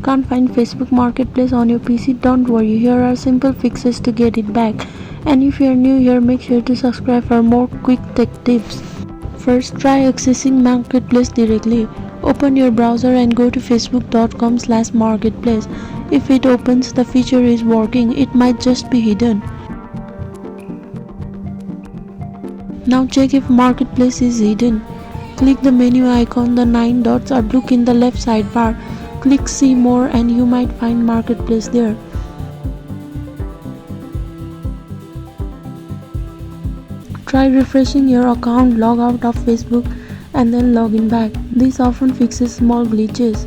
Can't find Facebook Marketplace on your PC? Don't worry, here are simple fixes to get it back. And if you are new here, make sure to subscribe for more quick tech tips. First, try accessing Marketplace directly. Open your browser and go to facebook.com/marketplace. If it opens, the feature is working. It might just be hidden. Now check if Marketplace is hidden. Click the menu icon, the 9 dots, or look in the left sidebar. Click See More and you might find Marketplace there. Try refreshing your account, log out of Facebook and then log in back. This often fixes small glitches.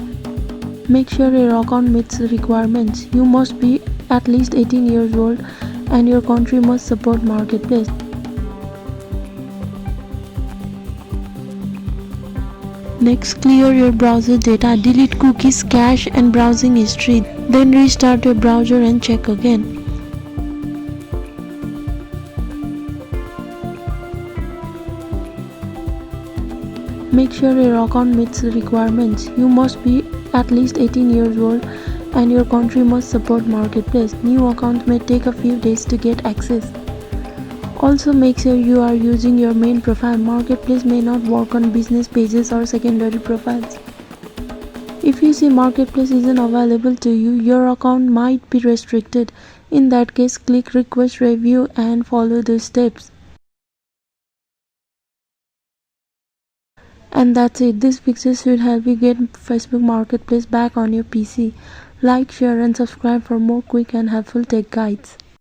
Make sure your account meets the requirements. You must be at least 18 years old and your country must support Marketplace. Next, clear your browser data, delete cookies, cache and browsing history. Then restart your browser and check again. Make sure your account meets the requirements. You must be at least 18 years old and your country must support Marketplace. New accounts may take a few days to get access. Also make sure you are using your main profile. Marketplace may not work on business pages or secondary profiles. If you see Marketplace isn't available to you, your account might be restricted. In that case, click Request Review and follow the steps. And that's it. These fixes should help you get Facebook Marketplace back on your PC. Like, share and subscribe for more quick and helpful tech guides.